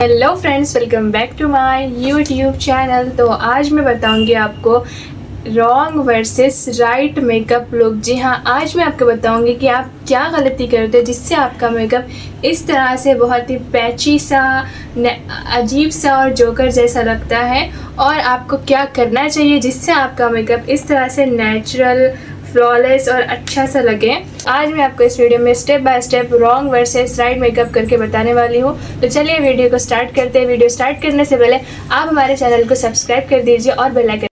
Hello friends, welcome back to my YouTube channel. तो आज मैं बताऊंगी आपको wrong versus right makeup look. जी हाँ, आज मैं आपको बताऊंगी कि आप क्या गलती करते हो जिससे आपका मेकअप इस तरह से बहुत ही पैची सा, अजीब सा और जोकर जैसा लगता है, और आपको क्या करना चाहिए जिससे आपका मेकअप इस तरह से नेचुरल, फ्लॉलेस और अच्छा सा लगे। आज मैं आपको इस वीडियो में step by step wrong versus right makeup करके बताने वाली हूँ। तो चलिए वीडियो को स्टार्ट करते हैं। वीडियो स्टार्ट करने से पहले आप हमारे चैनल को सब्सक्राइब कर दीजिए और बेल आइकन।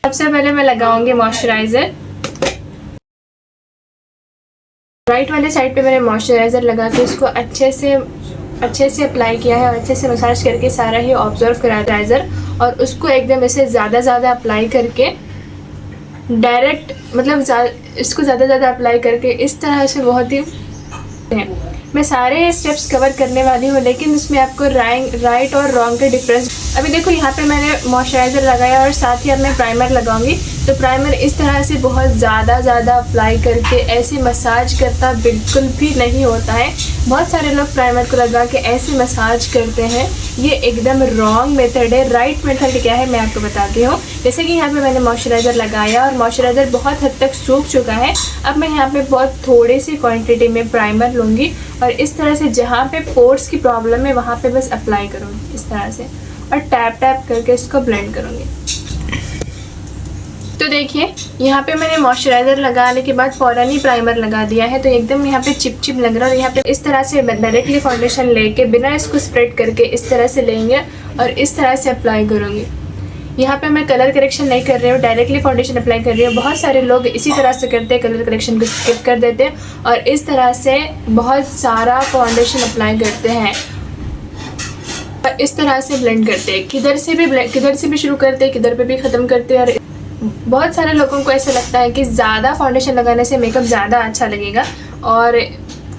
सबसे पहले मैं लगाऊंगी मॉइस्चराइजर। राइट वाले साइड पे मैंने मॉइस्चराइज़र लगा के इसको अच्छे से अप्लाई किया है और अच्छे से मसाज करके सारा ही ऑब्जर्व करा मॉइस्चराइज़र, और उसको एकदम ऐसे ज़्यादा अप्लाई करके डायरेक्ट, मतलब इसको ज़्यादा अप्लाई करके इस तरह से बहुत ही मैं सारे स्टेप्स कवर करने वाली हूँ, लेकिन इसमें आपको राइट और रॉन्ग के डिफरेंस। अभी देखो, यहाँ पे मैंने मॉइस्चराइज़र लगाया और साथ ही अब मैं प्राइमर लगाऊंगी। तो प्राइमर इस तरह से बहुत ज़्यादा अप्लाई करके ऐसे मसाज करता बिल्कुल भी नहीं होता है। बहुत सारे लोग प्राइमर को लगा के ऐसे मसाज करते हैं, ये एकदम रॉन्ग मेथड है। राइट मेथड क्या है मैं आपको बताती हूँ। जैसे कि यहाँ पे मैंने मॉइस्चराइज़र लगाया और मॉइस्चराइज़र बहुत हद तक सूख चुका है। अब मैं यहाँ पे बहुत थोड़ी सी क्वांटिटी में प्राइमर लूँगी और इस तरह से जहाँ पे पोर्स की प्रॉब्लम है वहाँ पे बस अप्लाई करूँगी इस तरह से, और टैप करके इसको ब्लेंड करूँगी। तो देखिए, यहाँ पे मैंने मॉइस्चराइज़र लगाने के बाद फ़ौरन ही प्राइमर लगा दिया है, तो एकदम यहाँ पे चिप लग रहा है। और यहाँ पे इस तरह से डायरेक्टली फाउंडेशन लेके बिना इसको स्प्रेड करके इस तरह से लेंगे और इस तरह से अप्लाई करूँगी। यहाँ पे मैं कलर करेक्शन नहीं कर रही हूँ, डायरेक्टली फाउंडेशन अप्लाई कर रही हूँ। बहुत सारे लोग इसी तरह से करते हैं, कलर करेक्शन को स्किप कर देते हैं और इस तरह से बहुत सारा फाउंडेशन अप्लाई करते हैं और इस तरह से ब्लेंड करते हैं। किधर से भी शुरू करते हैं, किधर पे भी ख़त्म करते हैं। और बहुत सारे लोगों को ऐसा लगता है कि ज़्यादा फाउंडेशन लगाने से मेकअप ज़्यादा अच्छा लगेगा, और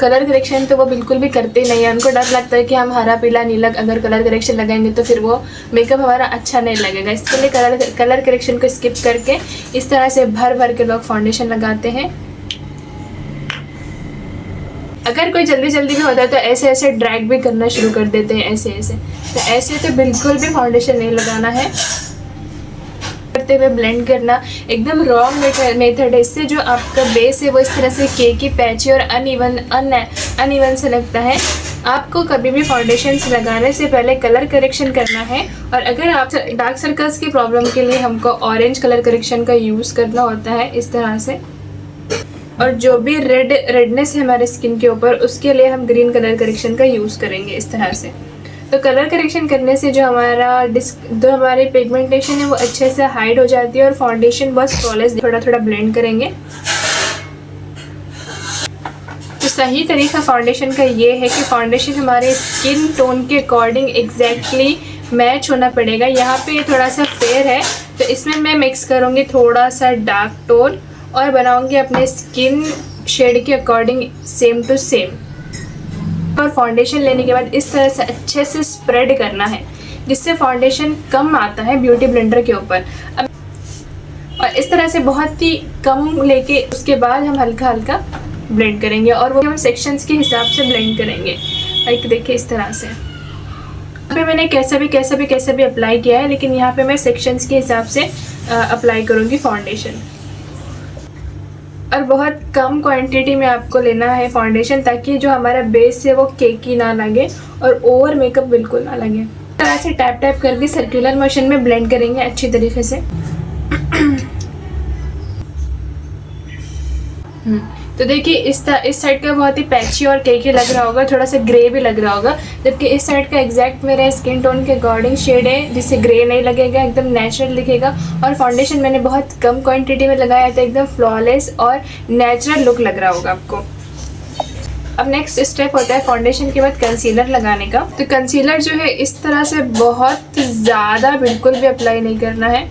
कलर करेक्शन तो वो बिल्कुल भी करते नहीं है। उनको डर लगता है कि हम हरा पीला नीला अगर कलर करेक्शन लगाएंगे तो फिर वो मेकअप हमारा अच्छा नहीं लगेगा। इसके लिए कलर करेक्शन को स्किप करके इस तरह से भर के लोग फाउंडेशन लगाते हैं। अगर कोई जल्दी भी होता है तो ऐसे ड्रैग भी करना शुरू कर देते हैं, ऐसे तो बिल्कुल भी फाउंडेशन नहीं लगाना है। करते हुए ब्लेंड करना एकदम रॉन्ग मेथड है। इससे जो आपका बेस है वो इस तरह से केकी, पैची और अनइवन से लगता है। आपको कभी भी फाउंडेशंस लगाने से पहले कलर करेक्शन करना है, और अगर आप डार्क सर्कल्स की प्रॉब्लम के लिए हमको ऑरेंज कलर करेक्शन का यूज़ करना होता है इस तरह से, और जो भी रेडनेस है हमारे स्किन के ऊपर उसके लिए हम ग्रीन कलर करेक्शन का यूज़ करेंगे इस तरह से। तो कलर करेक्शन करने से जो हमारी पिगमेंटेशन है वो अच्छे से हाइड हो जाती है और फाउंडेशन बहुत फ्लॉलेस। थोड़ा ब्लेंड करेंगे। तो सही तरीका फाउंडेशन का ये है कि फाउंडेशन हमारे स्किन टोन के अकॉर्डिंग एग्जैक्टली मैच होना पड़ेगा। यहाँ पे थोड़ा सा फेयर है तो इसमें मैं मिक्स करूँगी थोड़ा सा डार्क टोन और बनाऊँगी अपने स्किन शेड के अकॉर्डिंग सेम टू सेम। और फाउंडेशन लेने के बाद इस तरह से अच्छे से स्प्रेड करना है जिससे फाउंडेशन कम आता है ब्यूटी ब्लेंडर के ऊपर। अब और इस तरह से बहुत ही कम लेके उसके बाद हम हल्का ब्लेंड करेंगे, और वो हम सेक्शंस के हिसाब से ब्लेंड करेंगे। एक देखिए इस तरह से यहाँ पे मैंने कैसा भी अप्लाई किया है, लेकिन यहाँ पे मैं सेक्शंस के हिसाब से अप्लाई करूँगी फाउंडेशन। और बहुत कम क्वांटिटी में आपको लेना है फाउंडेशन, ताकि जो हमारा बेस है वो केकी ना लगे और ओवर मेकअप बिल्कुल ना लगे। इस तरह से टैप करके सर्कुलर मोशन में ब्लेंड करेंगे अच्छी तरीके से। तो देखिए इस साइड का बहुत ही पैची और केकी लग रहा होगा, थोड़ा सा ग्रे भी लग रहा होगा, जबकि इस साइड का एग्जैक्ट मेरे स्किन टोन के अकॉर्डिंग शेड है जिससे ग्रे नहीं लगेगा, एकदम नेचुरल दिखेगा। और फाउंडेशन मैंने बहुत कम क्वांटिटी में लगाया था, एकदम फ्लॉलेस और नेचुरल लुक लग रहा होगा आपको। अब नेक्स्ट स्टेप होता है फाउंडेशन के बाद कंसीलर लगाने का। तो कंसीलर जो है इस तरह से बहुत ज़्यादा बिल्कुल भी अप्लाई नहीं करना है।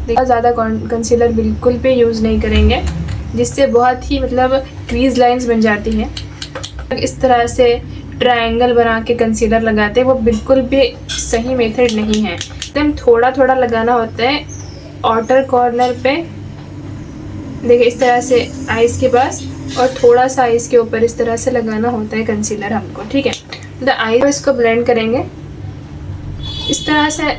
बहुत ज़्यादा कंसीलर बिल्कुल भी यूज़ नहीं करेंगे, जिससे बहुत ही मतलब क्रीज लाइंस बन जाती हैं। इस तरह से ट्रायंगल बना के कंसीलर लगाते हैं, वो बिल्कुल भी सही मेथड नहीं है। एकदम थोड़ा लगाना होता है आउटर कॉर्नर पे देखिए इस तरह से आईज के पास और थोड़ा सा आईज के ऊपर इस तरह से लगाना होता है कंसीलर हमको, ठीक है। तो आईज इसको ब्लेंड करेंगे इस तरह से,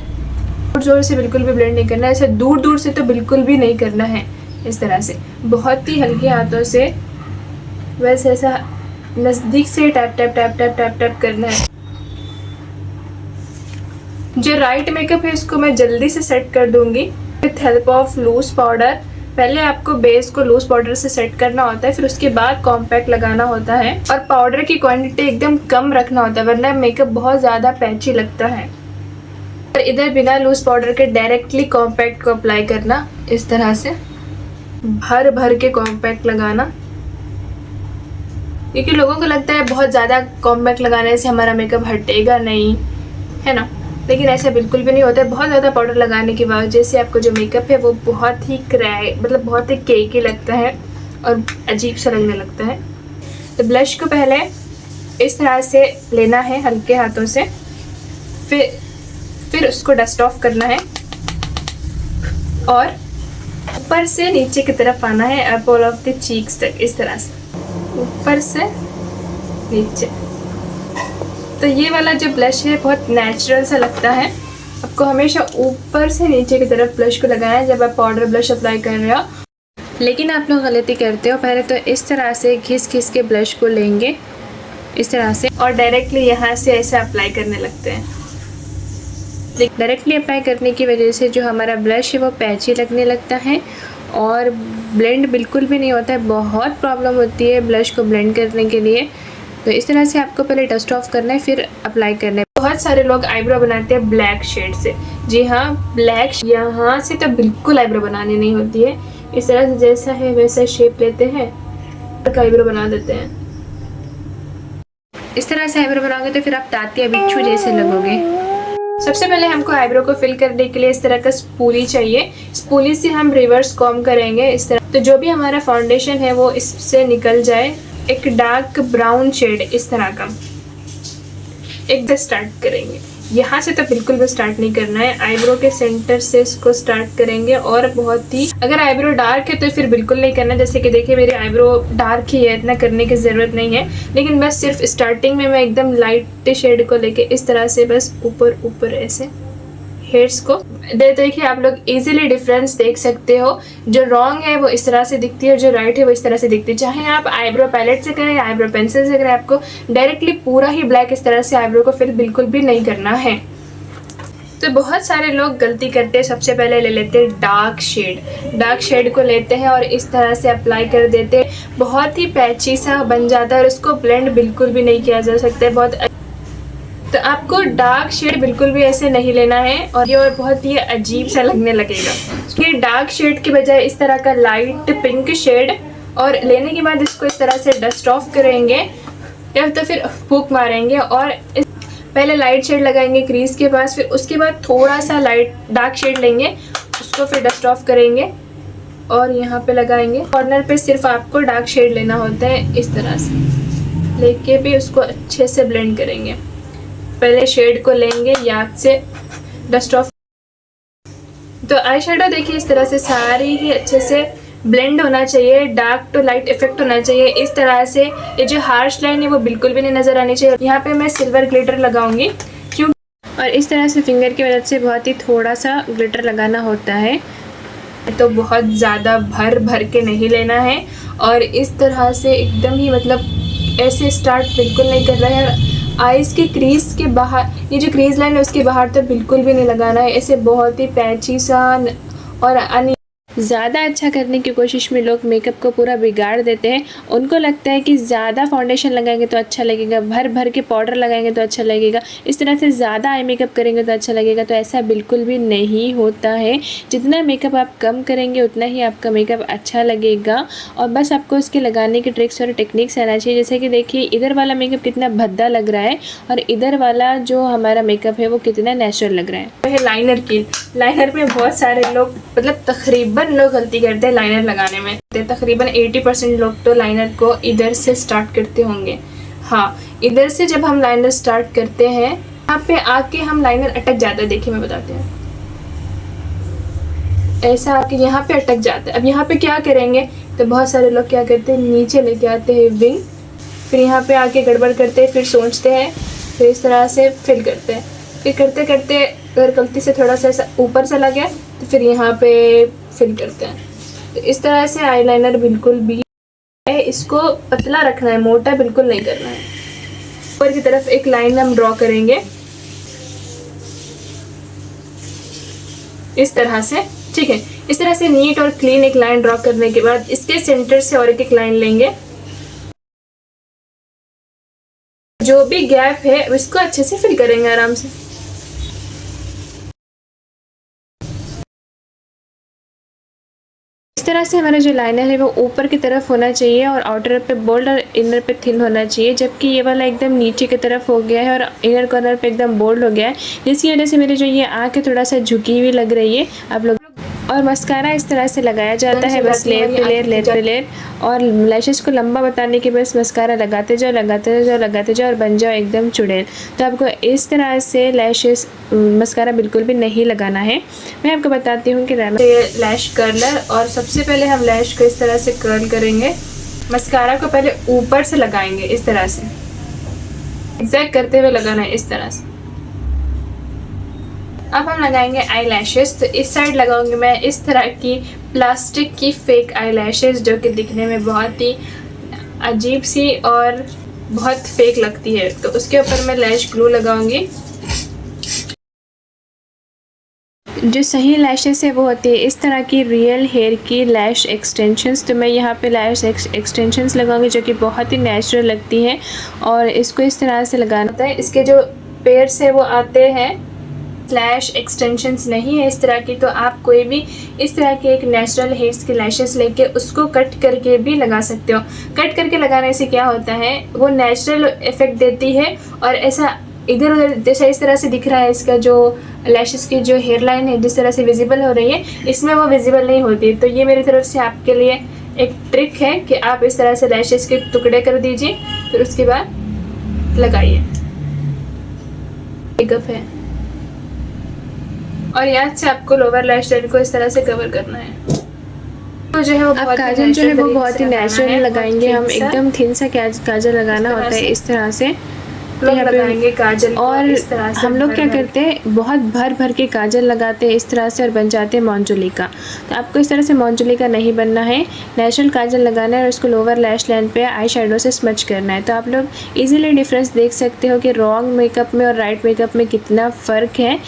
जोर से बिल्कुल भी ब्लेंड नहीं करना है, ऐसे दूर दूर से तो बिल्कुल भी नहीं करना है, इस तरह से बहुत ही हल्के हाथों से बस ऐसा नज़दीक से tap tap tap tap tap tap करना है। जो राइट मेकअप है इसको मैं जल्दी से सेट कर दूंगी with help of loose powder. पहले आपको बेस को लूज पाउडर से सेट करना होता है, फिर उसके बाद कॉम्पैक्ट लगाना होता है और पाउडर की क्वांटिटी एकदम कम रखना होता है, वरना मेकअप बहुत ज़्यादा पैची लगता है। और इधर बिना लूज पाउडर के डायरेक्टली कॉम्पैक्ट को अप्लाई करना, इस तरह से भर भर के कॉम्पैक्ट लगाना, क्योंकि लोगों को लगता है बहुत ज़्यादा कॉम्पैक्ट लगाने से हमारा मेकअप हटेगा नहीं, है ना, लेकिन ऐसा बिल्कुल भी नहीं होता है। बहुत ज़्यादा पाउडर लगाने की वजह से आपको जो मेकअप है वो बहुत ही मतलब बहुत ही केकी लगता है और अजीब सा लगने लगता है। तो ब्लश को पहले इस तरह से लेना है हल्के हाथों से, फिर उसको डस्ट ऑफ करना है और ऊपर से नीचे की तरफ आना है, up all of the cheeks तक, इस तरह से ऊपर से नीचे। तो ये वाला जो ब्लश है बहुत नेचुरल सा लगता है। आपको हमेशा ऊपर से नीचे की तरफ ब्लश को लगाना है जब आप पाउडर ब्लश अप्लाई कर रहे हो। लेकिन आप लोग गलती करते हो, पहले तो इस तरह से घिस घिस के ब्लश को लेंगे इस तरह से और डायरेक्टली यहाँ से ऐसे अप्लाई करने लगते हैं। डायरेक्टली अप्लाई करने की वजह से जो हमारा ब्लश है वो पैची लगने लगता है और ब्लेंड बिल्कुल भी नहीं होता है, बहुत प्रॉब्लम होती है ब्लश को ब्लेंड करने के लिए। तो इस तरह से आपको पहले डस्ट ऑफ करना है फिर अप्लाई करना है। बहुत सारे लोग आईब्रो बनाते हैं ब्लैक शेड से, जी हाँ, ब्लैक यहाँ से तो बिल्कुल आईब्रो बनानी नहीं होती है। इस तरह से जैसा है वैसा शेप लेते हैं और आईब्रो बना देते हैं। इस तरह से आईब्रो बनाओगे तो फिर आप तात्या बिच्छू जैसे लगोगे। सबसे पहले हमको आईब्रो को फिल करने के लिए इस तरह का स्पूली चाहिए। स्पूली से हम रिवर्स कॉम्ब करेंगे इस तरह, तो जो भी हमारा फाउंडेशन है वो इससे निकल जाए। एक डार्क ब्राउन शेड इस तरह का एक स्टार्ट करेंगे। यहाँ से तो बिल्कुल भी स्टार्ट नहीं करना है, आईब्रो के सेंटर से इसको स्टार्ट करेंगे। और बहुत ही, अगर आईब्रो डार्क है तो फिर बिल्कुल नहीं करना। जैसे कि देखिए मेरी आईब्रो डार्क ही है, इतना करने की ज़रूरत नहीं है, लेकिन बस सिर्फ स्टार्टिंग में मैं एकदम लाइट शेड को लेके इस तरह से बस ऊपर ऊपर ऐसे हेयर्स को देखिए। आप लोग इजीली डिफरेंस देख सकते हो, जो रॉन्ग है वो इस तरह से दिखती है और जो राइट है वो इस तरह से दिखती है। चाहे आप आईब्रो पैलेट से करें, आईब्रो पेंसिल से करें, आपको डायरेक्टली पूरा ही ब्लैक इस तरह से आईब्रो को फिर बिल्कुल भी नहीं करना है। तो बहुत सारे लोग गलती करते हैं, सबसे पहले ले लेते हैं डार्क शेड को लेते हैं और इस तरह से अप्लाई कर देते हैं। बहुत ही पैची सा बन जाता है और इसको ब्लेंड बिल्कुल भी नहीं किया जा सकता है बहुत। तो आपको डार्क शेड बिल्कुल भी ऐसे नहीं लेना है और ये बहुत ही अजीब सा लगने लगेगा। ये डार्क शेड के बजाय इस तरह का लाइट पिंक शेड, और लेने के बाद इसको इस तरह से डस्ट ऑफ करेंगे या तो फिर फूंक मारेंगे। और पहले लाइट शेड लगाएंगे क्रीज के पास, फिर उसके बाद थोड़ा सा लाइट डार्क शेड लेंगे, उसको फिर डस्ट ऑफ करेंगे और यहाँ पे लगाएंगे। कॉर्नर पे सिर्फ आपको डार्क शेड लेना होता है, इस तरह से लेके भी उसको अच्छे से ब्लेंड करेंगे। पहले शेड को लेंगे, याद से डस्ट ऑफ। तो आई शेडो देखिए इस तरह से सारी ही अच्छे से ब्लेंड होना चाहिए, डार्क टू लाइट इफेक्ट होना चाहिए इस तरह से। ये जो हार्श लाइन है वो बिल्कुल भी नहीं नज़र आनी चाहिए। यहाँ पे मैं सिल्वर ग्लिटर लगाऊंगी क्योंकि, और इस तरह से फिंगर की मदद से बहुत ही थोड़ा सा ग्लिटर लगाना होता है, तो बहुत ज़्यादा भर भर के नहीं लेना है। और इस तरह से एकदम ही मतलब ऐसे स्टार्ट बिल्कुल नहीं कर रहा है। आईज के क्रीज के बाहर, ये जो क्रीज लाइन है उसके बाहर तो बिल्कुल भी नहीं लगाना है। ऐसे बहुत ही पैची सा और ज़्यादा अच्छा करने की कोशिश में लोग मेकअप को पूरा बिगाड़ देते हैं। उनको लगता है कि ज़्यादा फाउंडेशन लगाएंगे तो अच्छा लगेगा, भर भर के पाउडर लगाएंगे तो अच्छा लगेगा, इस तरह से ज़्यादा आई मेकअप करेंगे तो अच्छा लगेगा। तो ऐसा बिल्कुल भी नहीं होता है। जितना मेकअप आप कम करेंगे उतना ही आपका मेकअप अच्छा लगेगा। और बस आपको उसके लगाने की ट्रिक्स और टेक्निक्स आना चाहिए। जैसे कि देखिए इधर वाला मेकअप कितना भद्दा लग रहा है और इधर वाला जो हमारा मेकअप है वो कितना नेचुरल लग रहा है। लाइनर की, लाइनर में बहुत सारे लोग मतलब तकरीबन लोग गलती करते हैं लाइनर लगाने में। तकरीबन 80% लोग तो लाइनर को इधर से स्टार्ट करते होंगे। हाँ, इधर से जब हम लाइनर स्टार्ट करते हैं यहाँ पे आके हम लाइनर अटक जाता है। देखिए मैं बताती हूँ, ऐसा आके यहाँ पे अटक जाता है। अब यहाँ पे क्या करेंगे, तो बहुत सारे लोग क्या करते हैं, नीचे लेके आते हैं विंग, फिर यहाँ पे आके गड़बड़ करते हैं, फिर सोचते हैं, फिर इस तरह से फिल करते हैं। फिर करते करते अगर गलती से थोड़ा सा ऐसा ऊपर चला गया तो फिर यहाँ पे फिल करते हैं। तो इस तरह से आईलाइनर बिल्कुल भी है, इसको पतला रखना है, मोटा बिल्कुल नहीं करना है। ऊपर की तरफ एक लाइन हम ड्रॉ करेंगे इस तरह से, ठीक है। इस तरह से नीट और क्लीन एक लाइन ड्रॉ करने के बाद इसके सेंटर से और एक लाइन लेंगे। जो भी गैप है इसको अच्छे से फिल करेंगे आराम से। इस तरह से हमारा जो लाइनर है वो ऊपर की तरफ होना चाहिए और आउटर पे बोल्ड और इनर पे थिन होना चाहिए, जबकि ये वाला एकदम नीचे की तरफ हो गया है और इनर कॉर्नर पे एकदम बोल्ड हो गया है, जिसकी वजह से मेरी जो ये आँख है थोड़ा सा झुकी हुई लग रही है आप लोग। और मस्कारा इस तरह से लगाया जाता है, बस लेयर पे लेयर और लैशेस को लंबा बताने के बस मस्कारा लगाते जाओ और बन जाओ एकदम चुड़ैल। तो आपको इस तरह से लैशेस मस्कारा बिल्कुल भी नहीं लगाना है। मैं आपको बताती हूँ कि लैश कर्लर, और सबसे पहले हम लैश को इस तरह से कर्ल करेंगे। मस्कारा को पहले ऊपर से लगाएंगे इस तरह से, एग्जैक्ट करते हुए लगाना है इस तरह से। अब हम लगाएंगे आई लैशेस। तो इस साइड लगाऊंगी मैं इस तरह की प्लास्टिक की फेक आई लैशेस, जो कि दिखने में बहुत ही अजीब सी और बहुत फेक लगती है। तो उसके ऊपर मैं लैश ग्लू लगाऊंगी। जो सही लैशेस है वो होती है इस तरह की रियल हेयर की लैश एक्सटेंशंस। तो मैं यहाँ पे लैश एक्सटेंशंस लगाऊंगी जो कि बहुत ही नेचुरल लगती है, और इसको इस तरह से लगाना होता है। इसके जो पेयर्स है वो आते हैं, लैश एक्सटेंशंस नहीं है इस तरह की। तो आप कोई भी इस तरह के एक नेचुरल हेयर्स की लैशेस लेके उसको कट करके भी लगा सकते हो। कट करके लगाने से क्या होता है, वो नेचुरल इफेक्ट देती है, और ऐसा इधर उधर जैसा इस तरह से दिख रहा है इसका जो लैशेस की जो हेयर लाइन है जिस तरह से विजिबल हो रही है, इसमें वो विजिबल नहीं होती। तो ये मेरी तरफ से आपके लिए एक ट्रिक है कि आप इस तरह से लैशेस के टुकड़े कर दीजिए, फिर उसके बाद लगाइए। मेकअप है, और याद से आपको लोअर लैश लाइन को इस तरह से कवर करना है। तो जो है वो काजल जो है वो बहुत ही नेचुरल लगाएंगे हम, एकदम थिन सा काजल लगाना होता है इस तरह से। तो लगाएंगे काजल, और इस तरह से हम लोग क्या करते हैं, बहुत भर भर के काजल लगाते हैं इस तरह से और बन जाते हैं मोंजुलिका। तो आपको इस तरह से मोंजुलिका नहीं बनना है, नेचुरल काजल लगाना है और उसको लोअर लैश लाइन पे आई शेडो से स्मच करना है। तो आप लोग इजीली डिफरेंस देख सकते हो कि रॉन्ग मेकअप में और राइट मेकअप में कितना फ़र्क है।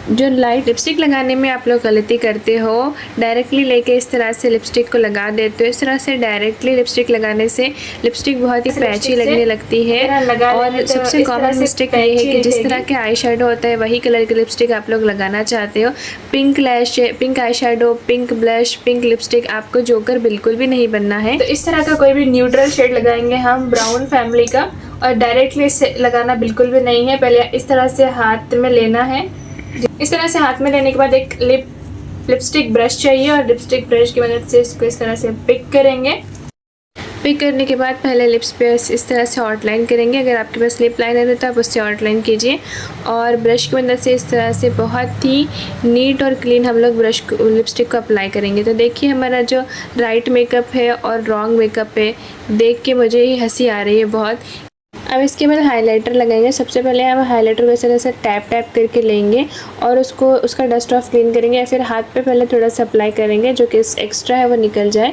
जो लाइट लिपस्टिक लगाने में आप लोग गलती करते हो, डायरेक्टली लेके इस तरह से लिपस्टिक को लगा देते हो। इस तरह से डायरेक्टली लिपस्टिक लगाने से लिपस्टिक बहुत ही पैची लगने लगती है, और सबसे कॉमन मिस्टेक ये है कि जिस तरह के आई शेडो होता है वही कलर की लिपस्टिक आप लोग लगाना चाहते हो। Pink lash, pink eye shadow, pink blush, pink lipstick, आपको जोकर बिल्कुल भी नहीं बनना है। तो इस तरह का कोई भी न्यूट्रल शेड लगाएंगे हम ब्राउन फैमिली का, और डायरेक्टली इसे लगाना बिल्कुल भी नहीं है। पहले इस तरह से हाथ में लेना है, इस तरह से हाथ में लेने के बाद एक लिपस्टिक ब्रश चाहिए, और लिपस्टिक ब्रश की मदद से इसको इस तरह से पिक करेंगे। पिक करने के बाद पहले लिप्स पे इस तरह से आउटलाइन करेंगे। अगर आपके पास लिप लाइनर है तो आप उससे आउटलाइन कीजिए, और ब्रश की मदद से इस तरह से बहुत ही नीट और क्लीन हम लोग लिपस्टिक को अप्लाई करेंगे। तो देखिए हमारा जो राइट मेकअप है और रॉन्ग मेकअप है, देख के मुझे ही हंसी आ रही है बहुत। अब इसके बाद हाइलाइटर लगाएंगे। सबसे पहले हम हाइलाइटर को इस तरह से टैप करके लेंगे और उसका डस्ट ऑफ क्लीन करेंगे, या फिर हाथ पे पहले थोड़ा सा अप्लाई करेंगे जो कि एक्स्ट्रा है वो निकल जाए।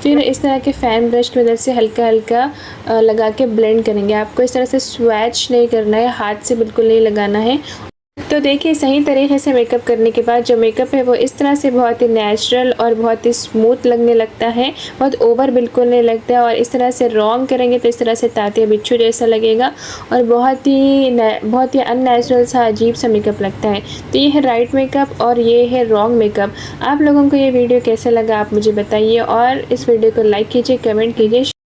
फिर इस तरह के फ़ैन ब्रश की मदद से हल्का हल्का लगा के ब्लेंड करेंगे। आपको इस तरह से स्वैच नहीं करना है, हाथ से बिल्कुल नहीं लगाना है। तो देखिए सही तरीके से मेकअप करने के बाद जो मेकअप है वो इस तरह से बहुत ही नेचुरल और बहुत ही स्मूथ लगने लगता है, बहुत ओवर बिल्कुल नहीं लगता है। और इस तरह से रॉन्ग करेंगे तो इस तरह से ताते बिच्छू जैसा लगेगा और बहुत ही अननेचुरल सा अजीब सा मेकअप लगता है। तो ये है राइट मेकअप और ये है रॉन्ग मेकअप। आप लोगों को ये वीडियो कैसा लगा आप मुझे बताइए, और इस वीडियो को लाइक कीजिए, कमेंट कीजिए।